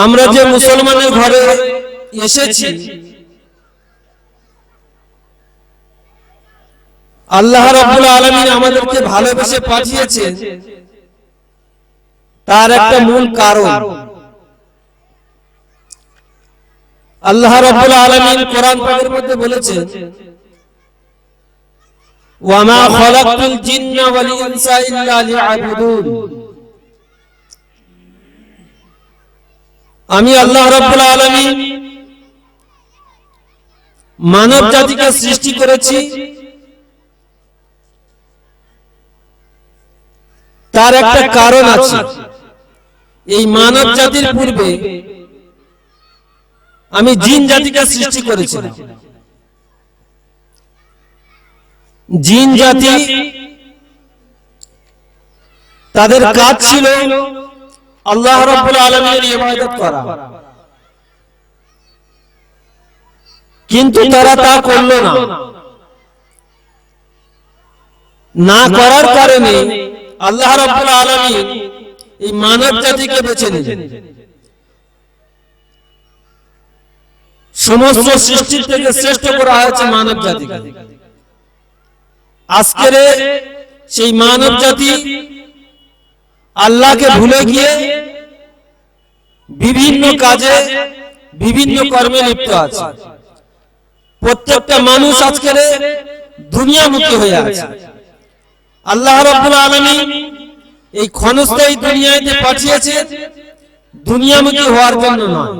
আমরা যে মুসলমানের ঘরে এসেছি, আল্লাহ রাব্বুল আলামিন আমাদেরকে ভালোবেসে পাঠিয়েছেন, তার একটা মূল কারণ। আল্লাহ রাব্বুল আলামিন কোরআন পাকের মধ্যে বলেছেন, ওয়া মা খালাকতুল জিন্না ওয়াল ইনসা ইল্লা লিয়াবুদুন। আমি আল্লাহ রাব্বুল আলামিন মানব জাতিকে সৃষ্টি করেছি, তার একটা কারণ আছে। এই মানব জাতির পূর্বে আমি জিন জাতিকে সৃষ্টি করেছিলাম। জিন জাতি, তাদের কাজ ছিল আল্লাহ রাব্বুল আলামিনের ইবাদত করা, কিন্তু তারা তা করল না। না করার কারণে আল্লাহ রাব্বুল আলামিন এই মানব জাতিকে বেছে নিলেন। সমস্ত সৃষ্টির থেকে শ্রেষ্ঠ করা হয়েছে মানব জাতিকে। আজকের সেই মানব জাতি আল্লাহকে ভুলে গিয়ে বিভিন্ন কাজে, বিভিন্ন কর্মে লিপ্ত আছে। প্রত্যেকটা মানুষ আজকের দুনিয়ামুখী হয়ে আছে। আল্লাহ রাব্বুল আলামিন এই ক্ষণস্থায়ী দুনিয়াতে পাঠিয়েছে দুনিয়ামুখী হওয়ার জন্য নয়,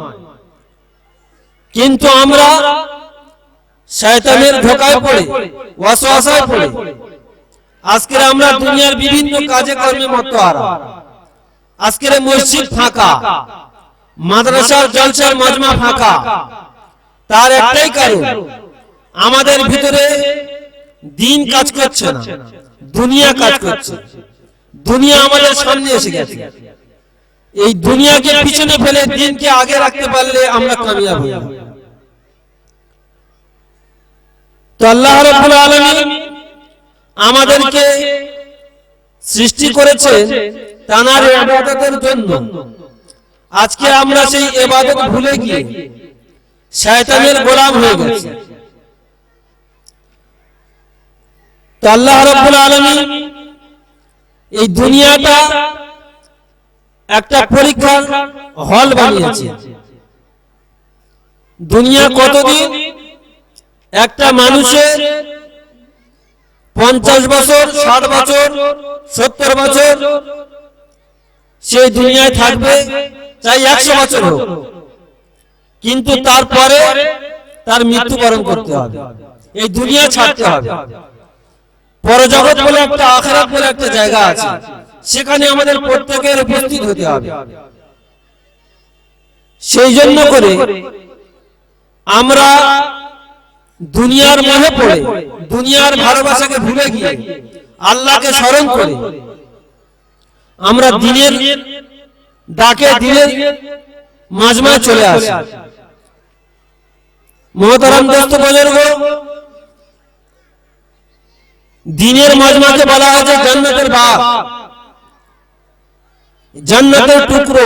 কিন্তু আমরা শয়তানের ধোঁকায় পড়ে, ওয়াসওয়াসায় পড়ে আজকের আমরা দুনিয়ার বিভিন্ন কাজে কর্মে মত্তহারা। আজকের মসজিদ ফাঁকা, মাদ্রাসার জলসার মাজমা ফাঁকা, তার একটাই কারণ, আমাদের ভিতরে দিন কাজ করছে না, দুনিয়া কাজ করছে। দুনিয়া আমাদের সামনে এসে গেছে। এই দুনিয়াকে পিছনে ফেলে দিনকে আগে রাখতে পারলে আমরা কামিয়াব হই। তো আল্লাহ রাব্বুল আলামিন আমাদেরকে সৃষ্টি করেছেন তার ইবাদতের জন্য। আজকে আমরা সেই ইবাদত ভুলে গিয়ে শয়তানের গোলাম হয়ে গেছি। তো আল্লাহ রাব্বুল আলামিন এই দুনিয়াটা একটা পরীক্ষার হল বানিয়েছে। দুনিয়া কতদিন? একটা মানুষের 50 বছর, 60 বছর, 70 বছর সেই দুনিয়ায় থাকবে, চাই 100 বছর হোক, কিন্তু তারপরে তার মৃত্যুবরণ করতে হবে, এই দুনিয়া ছাড়তে হবে। পরজগৎ বলে একটা, আখিরাত বলে একটা জায়গা আছে, সেখানে আমাদের প্রত্যেকের উপস্থিত হতে হবে। সেই জন্য করে আমরা দুনিয়ার মোহে পড়ে, দুনিয়ার ভালোবাসাকে ভুলে গিয়ে আল্লাহকে স্মরণ করে আমরা দিনের ডাকে, দিনের মাজমায় চলে আসি। মুহতারাম দোস্ত বুজুর্গ, দিনের মাজমাকে বলা হয়েছে জান্নাতের বাগ, জান্নাতের টুকরো।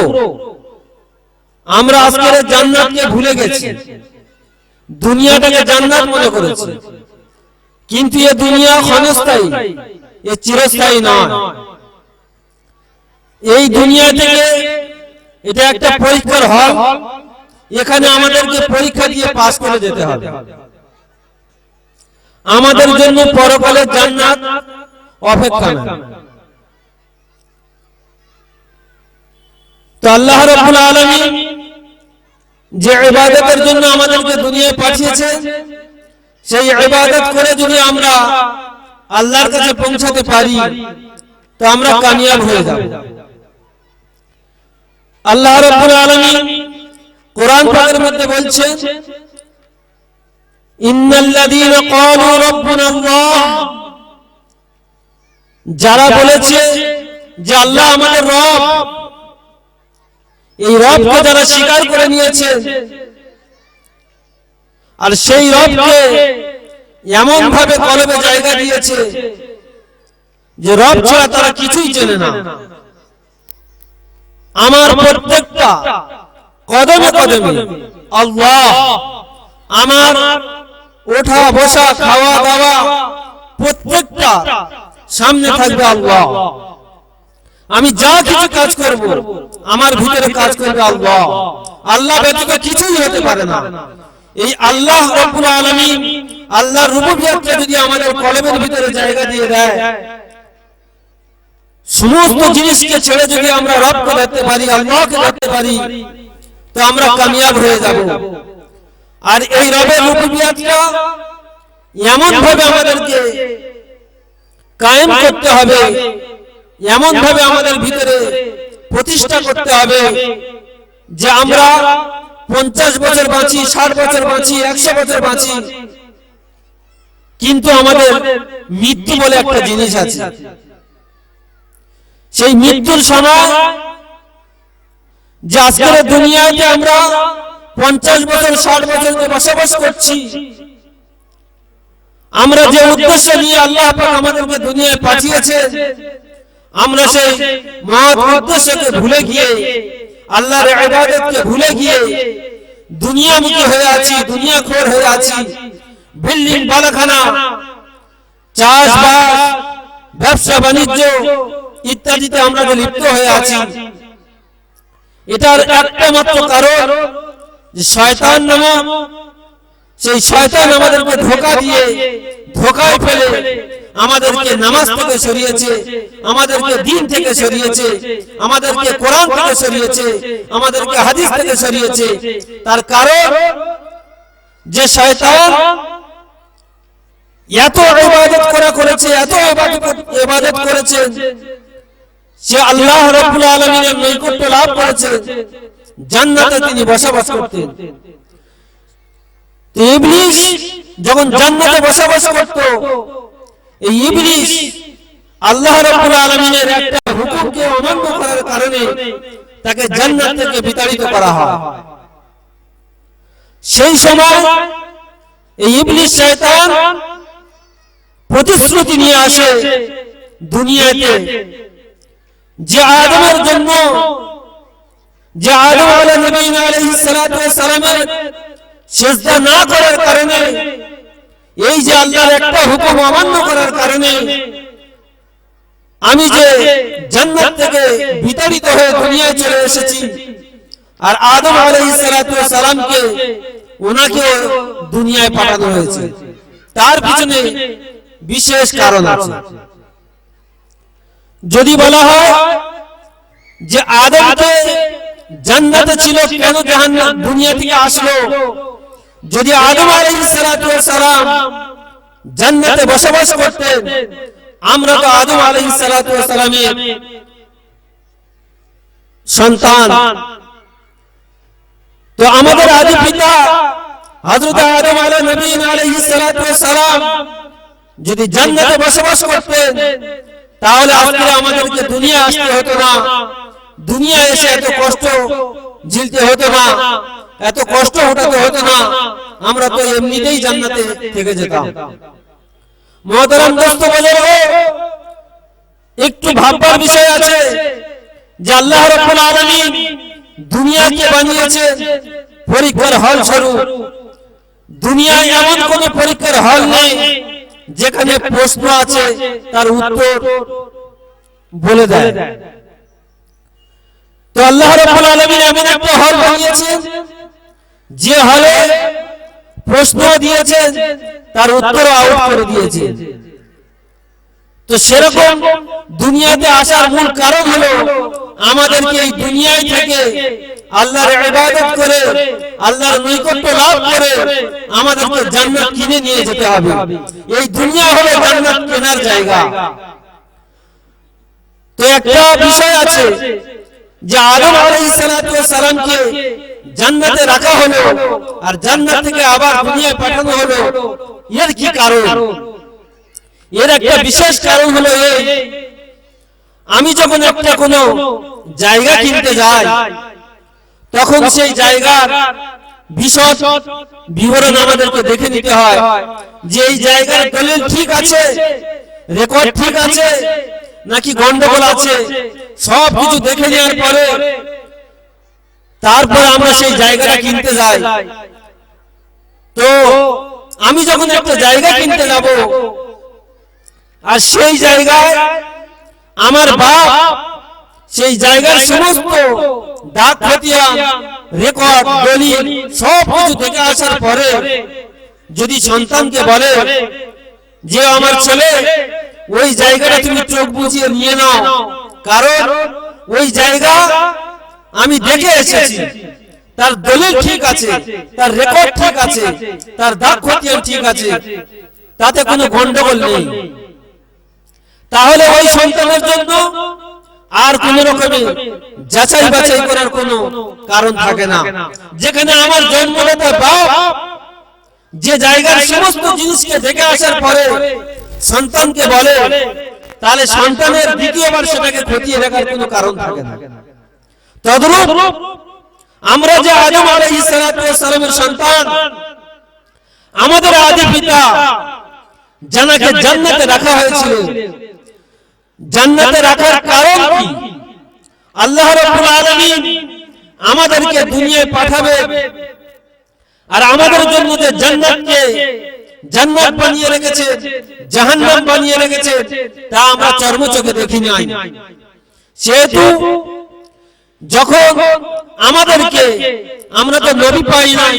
আমরা আজকের জান্নাতকে ভুলে গেছি, দুনিয়াটাকে জান্নাত মনে করেছি, কিন্তু এই দুনিয়া ক্ষণস্থায়ী, এ চিরস্থায়ী নয়। এই দুনিয়া থেকে এটা একটা পরীক্ষার হল, এখানে আমাদেরকে পরীক্ষা দিয়ে পাস করে যেতে হবে। আমাদের জন্য পরকালের জান্নাত অপেক্ষা না। তো আল্লাহ রাব্বুল আলামিন যে ইবাদতের জন্য আমাদেরকে দুনিয়ায় পাঠিয়েছে, সেই ইবাদত করে যদি আমরা আল্লাহর কাছে পৌঁছাতে পারি তো আমরা কামিয়াব হয়ে যাব। আল্লাহ রাব্বুল আলামিন কোরআন পাকের মধ্যে বলছেন, ইন্নাল্লাযীনা ক্বালু রাব্বুনা আল্লাহ, যারা বলেছে যে আল্লাহ আমাদের রব, এই রবকে যারা স্বীকার করে নিয়েছে আর সেই রবকে এমন ভাবে কলবে জায়গা দিয়েছে যে রব ছাড়া তারা কিছুই চেনে না। আমার প্রত্যেকটা কদমে কদমে আল্লাহ, আমার ওঠা বসা খাওয়া দাওয়া প্রত্যেকটা সামনে থাকবে আল্লাহ। আমি যা কিছু কাজ করব আমার ভিতরে কাজ করবে আল্লাহ। আল্লাহ ব্যতীত কিছুই হতে পারে না। এই আল্লাহ রাব্বুল আলামিন, আল্লাহর রুবুবিয়্যাতকে যদি আমাদের কলবের ভিতরে জায়গা দিয়ে দেয়, সমস্ত জিনিসকে ছেড়ে যদি আমরা রবকে দেখতে পারি, আল্লাহকে দেখতে পারি, তো আমরা কামিয়াব হয়ে যাব। আর এই রবের রুবুবিয়্যাতটা এমন ভাবে আমাদেরকে কায়েম করতে হবে, এমন ভাবে আমাদের ভিতরে প্রতিষ্ঠা করতে হবে যে আমরা 50 বছর বাঁচি, 60 বছর বাঁচি, 100 বছর বাঁচি, কিন্তু আমাদের মৃত্যু বলে একটা জিনিস আছে। সেই মৃত্যুর সময় যে আজকের দুনিয়াতে আমরা 50 বছর 60 বছর বসবাস করছি, আমরা যে উদ্দেশ্য নিয়ে আল্লাহ পাক আমাদেরকে দুনিয়ায় পাঠিয়েছে, আমরা সেই মহৎ উদ্দেশ্যকে ভুলে গিয়ে, আল্লাহর ইবাদতকে ভুলে গিয়ে দুনিয়ামুখী হয়ে আছি, দুনিয়াখোর হয়ে আছি। বিল্ডিং বালাখানা, চাষবাস, ব্যবসা বাণিজ্য ইত্যাদিতে আমরা যে লিপ্ত হয়ে আছি, এটার একটা মাত্র কারণ যে শয়তান নামক সেই শয়তান আমাদেরকে ধোঁকা দিয়ে, ধোঁকায় ফেলে আমাদেরকে নামাজ থেকে সরিয়েছে, আমাদেরকে দ্বীন থেকে সরিয়েছে, আমাদেরকে কোরআন থেকে সরিয়েছে, আমাদেরকে হাদিস থেকে সরিয়েছে। তার কারণ যে শয়তান এত ইবাদত করেছে, এত ইবাদত করেছে, সে আল্লাহ রাব্বুল আলামিনের নৈকট্য লাভ করেছে, জান্নাতে তিনি বসবাস করতেন। ইবলিস যখন জান্নাতে বসবাস করত, এই ইবলিস আল্লাহ রাব্বুল আলামিনের একটা হুকুমকে অমান্য করার কারণে তাকে জান্নাত থেকে বিতাড়িত করা হয়। সেই সময় এই ইবলিস শয়তান প্রতিশ্রুতি নিয়ে আসে দুনিয়াতে যে আদমের জন্য, যে আদম আলাইহিস সালাতু ওয়াস সালামের সিজদা না করার কারণে, এই যে আল্লাহর একটা হুকুম অমান্য করার কারণে আমি যে জান্নাত থেকে বিতাড়িত হয়ে দুনিয়ায় চলে এসেছি, আর আদম আলাইহিস সালাতু ওয়াস সালামকে ওনাকে দুনিয়ায় পাঠানো হয়েছে, তার পিছনে বিশেষ কারণ আছে। যদি বলা হয় যে আদমকে জান্নাতে ছিল, কেন জাহান্নাম দুনিয়া থেকে আসলো? যদি আদম আলাইহিস সালাতু ওয়াস সালাম জান্নাতে বসবাস করতেন, আমরা তো আদম আলাইহিস সালাতু ওয়াস সালামের সন্তান, তো আমাদের আদি পিতা হযরত আদম আলাইহিস সালাতু ওয়াস সালাম যদি জান্নাতে বসবাস করতেন, তাহলে আজকে আমাদেরকে দুনিয়া আসতে হতো না, দুনিয়া এসে এত কষ্ট ঝিলতে হতো না, এত কষ্ট উঠাতে হতো না, আমরা তো এমনিতেই জান্নাতে থেকে যেতাম। মুহতারাম দোস্ত বাজারে একটু ভাববার বিষয় আছে যে আল্লাহ রাব্বুল আলামিন দুনিয়াকে বানিয়েছে পরীক্ষার হল স্বরূপ। দুনিয়ায় এমন কোন পরীক্ষার হল নেই যেখানে প্রশ্ন আছে তার উত্তর বলে দেয়। তো আল্লাহ রাব্বুল আলামিন এমন একটা হল বানিয়েছেন যে হলে প্রশ্ন দিয়েছেন, তার উত্তর আউট করে দিয়েছে। তো সেরকম দুনিয়াতে আসার মূল কারণ হলো আমাদেরকে এই দুনিয়ায় থেকে আল্লাহর ইবাদত করে, আল্লাহর নৈকট্য লাভ করে আমাদেরকে জান্নাত কিনে নিয়ে যেতে হবে। এই দুনিয়া হলো জান্নাত কেনার জায়গা। তো একটা বিষয় আছে যে আদম আলাইহিস সালাতু ওয়াস সালামকে জান্নাতে রাখা হলো আর জান্নাত থেকে আবার দুনিয়ায় পাঠানো হলো, এর কি কারণ? এর একটা বিশেষ কারণ হলো এই, আমি যখন একটা কোনো জায়গা কিনতে যাই, তখন সেই জায়গার বিশদ বিবরণ আমাদেরকে দেখে নিতে হয় যে এই জায়গার দলিল ঠিক আছে, রেকর্ড ঠিক আছে নাকি গন্ডগোল আছে। সব কিছু দেখে নেওয়ার পরে তারপরে আমরা সেই জায়গাটা কিনতে যাই। তো আমি যখন একটা জায়গা কিনতে যাব, আর সেই জায়গায় আমার বাপ সেই জায়গার সমস্ত দাগ খতিয়ান, রেকর্ড, দলিল সব কিছু দেখে আসার পরে যদি সন্তানকে বলে যে আমার ছেলে ওই জায়গাটা তুমি চোখ বুজিয়ে নিয়ে নাও, কারণ ওই জায়গা আমি দেখে এসেছি, তার দলিল ঠিক আছে, তার রেকর্ড ঠিক আছে, তার দাগ খতিয়ান ঠিক আছে, তাতে কোনো গন্ডগোল নেই, তাহলে ওই সন্তানের জন্য আর কোন রকমের যাচাই বাছাই করার কোনো কারণ থাকে না। যেখানে আমার জন্মদাতা বাপ যে জায়গার সমস্ত জিনিসকে দেখে আসার পরে সন্তানকে বলে, তাহলে সন্তানের দ্বিতীয়বার সেটাকে খতিয়ে দেখার কোনো কারণ থাকে না। তদ্রূপ আমরা যে আদম আলাইহিস সালামের সন্তান, আমাদের আদি পিতা যাকে জান্নাতে রাখা হয়েছিল, জান্নাতে রাখার কারণ কি? আল্লাহ রাব্বুল আলামিন আমাদেরকে দুনিয়ায় পাঠাবে, আর আমাদের জন্য যে জান্নাতকে জান্নাত বানিয়ে রেখেছে, জাহান্নাম বানিয়ে রেখেছে, তা আমরা চর্মচোখে দেখি নাই। সেহেতু যখন আমাদেরকে, আমরা তো নবী পাই নাই,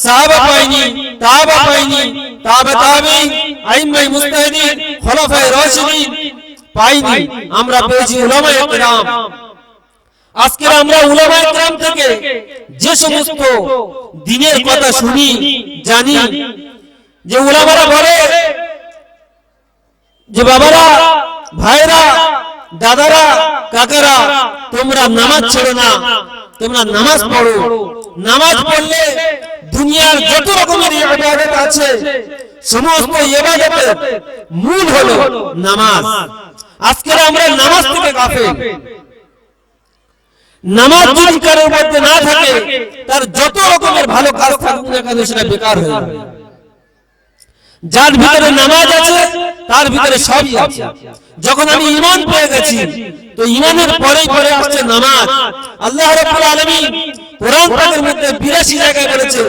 সাহাবা পাইনি, তাবা পাইনি, তাবে তাবেঈন, আইম্মায়ে মুজতাহিদিন, খোলাফায়ে রাশিদিন পাইনি, আমরা পেয়েছি উলামায়ে কিরাম। আজকে আমরা উলামায়ে কিরাম থেকে যে সমস্ত দ্বীনের কথা শুনি, জানি, যে উলামারা বলে যে বাবারা, ভাইরা, দাদারা, কাকারা, তোমরা নামাজ ছেড়ো না, তোমরা নামাজ পড়ো। নামাজ পড়লে দুনিয়ার যত রকমের ইবাদত আছে, সমস্ত ইবাদতের মূল হলো নামাজ। আজকে আমরা নামাজ থেকে গাফেল। নামাজ যদি কারোর মধ্যে না থাকে, তার যত রকমের ভালো কাজ থাকুক না কেন সেটা বেকার হয়ে যাবে। যার ভিতরে নামাজ আছে তার ভিতরে সবই আছে। যখন আমি ঈমান পেয়ে গেছি, তো ঈমানের পরেই পরে আসছে নামাজ। আল্লাহ রাব্বুল আলামিন কোরআন পাকের মধ্যে 82 জায়গায় বলেছেন,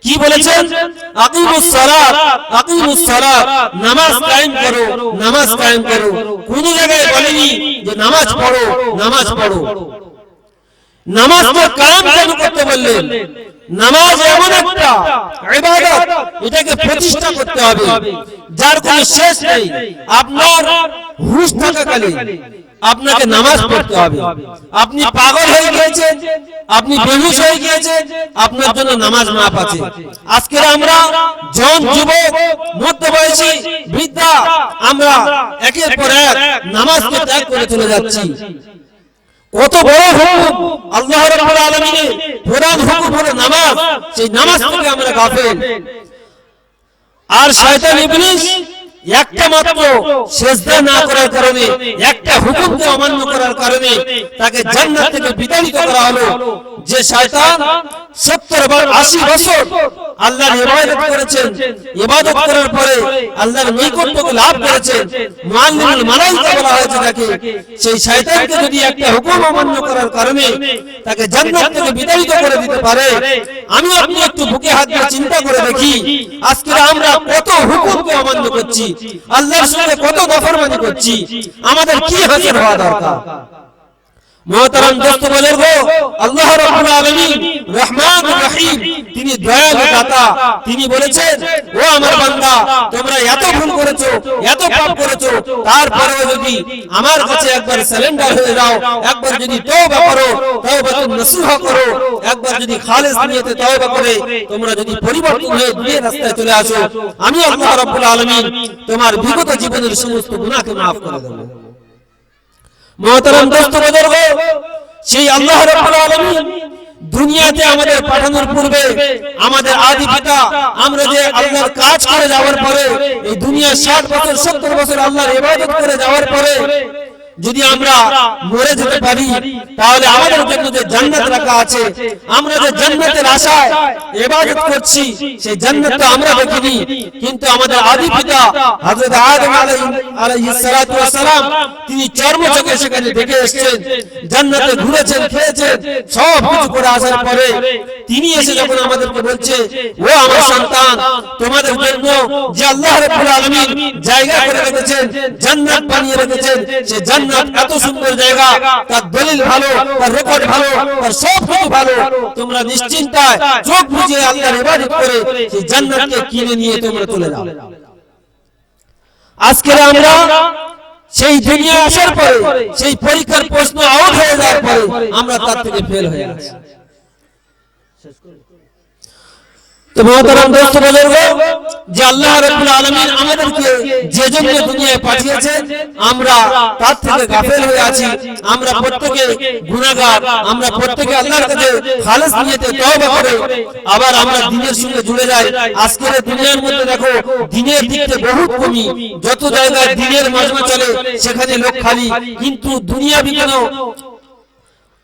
কি বলেছেন? আকিমুস সালাত, আকিমুস সালাত, নামাজ কায়েম করো, নামাজ কায়েম করো। কোন জায়গায় বলেনি যে নামাজ পড়ো, নামাজ পড়ো। নামাজকে কায়েম কেন করতে বললেন? নামাজ এমন একটা ইবাদত, এটাকে প্রতিষ্ঠা করতে হবে যার কোনো শেষ নেই। আপনার হুঁশ থাকাকালীন আপনাকে নামাজ পড়তে হবে। আপনি পাগল হয়ে গিয়েছেন, আপনি বেহুশ হয়ে গিয়েছেন, আপনার জন্য নামাজ মাফ আছে। আজকে আমরা জন, যুবক, মধ্যবয়সী, বৃদ্ধা, আমরা একের পর এক নামাজকে ত্যাগ করে চলে যাচ্ছি। কত বড় হুকুম আল্লাহ রাব্বুল আলামিনের প্রধান হুকুম হলো নামাজ, সেই নামাজ থেকে আমরা গাফেল। আর শয়তান ইবলিস একটা মাত্র সিজদা না করার কারণে, একটা হুকুমকে অমান্য করার কারণে তাকে জান্নাত থেকে বিতাড়িত করা হলো। যে শয়তান 70 বার 80 বছর আল্লাহর ইবাদত করেছেন, ইবাদত করার পরে আল্লাহর নৈকট্যকে লাভ করেছেন, মুআল্লিমুল মালায়েকা বলা হয়েছে তাকে, সেই শয়তানকে যদি একটা হুকুম অমান্য করার কারণে তাকে জান্নাত থেকে বিতাড়িত করে দিতে পারে, আমি আপনি একটু বুকে হাত দিয়ে চিন্তা করে দেখি, আজকে আমরা কত হুকুমকে অমান্য করছি, আল্লাহর সাথে কত নাফরমানি করছি, আমাদের কি হাসিল হওয়া দরকার? মোহতারাম দোস্ত বুজুর্গ, আল্লাহ রাব্বুল আলামিন রহমানুর রহিম, তিনি দয়ালু দাতা। তিনি বলেছেন, ও আমার বান্দা, তোমরা এত ভুল করেছো, এত পাপ করেছো, তারপরেও যদি আমার কাছে একবার সারেন্ডার হয়ে যাও, একবার যদি তওবা করো, তওবাতুন নসুহা করো, একবার যদি খালিস নিয়তে তওবা করে তোমরা যদি পরিবর্তন হয়ে দুনিয়ার রাস্তায় চলে আসো, আমি আল্লাহ রাব্বুল আলামিন তোমার বিগত জীবনের সমস্ত গুনাহকে maaf করে দেব। মোহতারাম দোস্ত বুজুর্গ, সেই আল্লাহ রাব্বুল আলামিন দুনিয়াতে আমাদের পাঠানোর পূর্বে আমাদের আদি পিতা, আমরা যে আল্লাহর কাজ করে যাওয়ার পরে এই দুনিয়া 60 বছর 70 বছর আল্লাহর ইবাদত করে যাওয়ার পরে যদি আমরা মরে যেতে পারি তাহলে আমাদের জন্য যে জান্নাত রাখা আছে, আমরা যে জান্নাতের আশায় ইবাদত করছি, সেই জান্নাত তো আমরা দেখিনি, কিন্তু আমাদের আদি পিতা হযরত আদম আলাইহিস সালাতু ওয়াস সালাম তিনি চর্মচোখে সেখানে দেখে এসেছেন, জান্নাতে ঘুরেছেন, খেয়েছেন, সব কিছু করে আসার পরে তিনি এসে যখন আমাদেরকে বলছে, ও আমার সন্তান, তোমাদের জন্য যে আল্লাহ রাব্বুল আলামিন জায়গা করে রেখেছেন, জান্নাত বানিয়ে রেখেছেন, সেই জান্নাত এত সুন্দর জায়গা, তার দলিল ভালো, তার রেকর্ড ভালো, তার সব কিছু ভালো, তোমরা নিশ্চিন্তায় চোখ বুজে আল্লাহর ইবাদত করে সেই জান্নাতকে কিনে নিয়ে তোমরা চলে যাও। আজকে আমরা সেই দুনিয়া আসার পরে, সেই পরীক্ষার প্রশ্ন আউট হয়ে যাওয়ার পরে আমরা তার থেকে ফেল হয়ে গেছি। তো মহতারাম দোস্ত বুজুর্গ, যে আল্লাহ রাব্বুল আলামিন আমাদেরকে যে জন্য দুনিয়ায় পাঠিয়েছেন, আমরা তার থেকে গাফেল হয়ে আছি। আমরা প্রত্যেকে গুনাহগার, আমরা প্রত্যেকে আল্লাহর কাছে খালেস নিয়তে তওবা করে আবার আমরা দ্বীনের সঙ্গে জুড়ে যাই। আজকের দুনিয়ার মধ্যে দেখো দ্বীনের দিকতে বহুত কমি, যত জায়গায় দ্বীনের মাজমা চলে সেখানে লোক খালি, কিন্তু দুনিয়াবি কোনো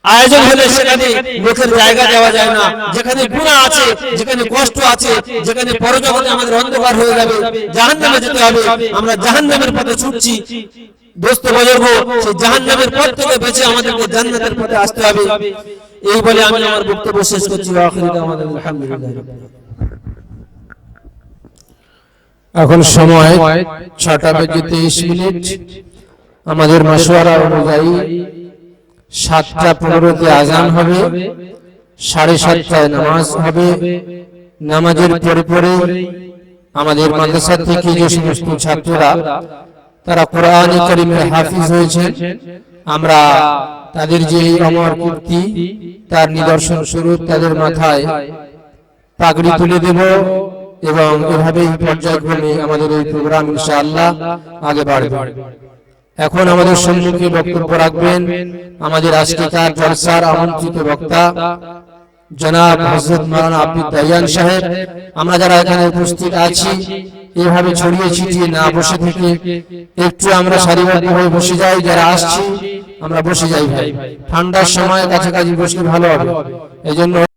আয়োজন হলে সেখানে লোকের জায়গা দেওয়া যায় না। যেখানে গুনাহ আছে, যেখানে কষ্ট আছে, যেখানে পরজগতে আমাদের অন্ধকার হয়ে যাবে, জাহান্নামে যেতে হবে, আমরা জাহান্নামের পথে ছুটছি। দোস্ত বুজুর্গ, সেই জাহান্নামের পথ থেকে বেঁচে আমাদেরকে জান্নাতের পথে আসতে হবে। এই বলে আমি আমার বক্তব্য শেষ করছি। আখিরি দাওয়ানা আলহামদুলিল্লাহ। এখন সময় 6:23। আমাদের মাশওয়ারা অনুযায়ী 7:15 আজান হবে, 7:30টায় নামাজ হবে। নামাজের পরে পরে আমাদের মাদ্রাসা থেকে যে সমস্ত ছাত্ররা তারা কোরআন কারীমের হাফিজ হয়েছেন, আমরা তাদের যে অমর কীর্তি তার নিদর্শন স্বরূপ তাদের মাথায় পাগড়ি তুলে দেব এবং এভাবেই পর্যায়ক্রমে আমাদের এই প্রোগ্রাম ইনশাআল্লাহ আগে বাড়বে। এখন আমাদের সম্মুখে বক্তব্য রাখবেন আমাদের আজকের জলসার আমন্ত্রিত বক্তা জনাব হযরত মাওলানা আব্দুল দাইয়ান সাহেব। আমরা যারা এখানে উপস্থিত আছি এভাবে ছড়িয়ে ছিটিয়ে না বসে থেকে একটু আমরা সারিবদ্ধভাবে বসে যাই, যারা আসছি আমরা বসে যাই ভাই, ঠান্ডার সময় কাছাকাছি বসলে ভালো হবে। এজন্য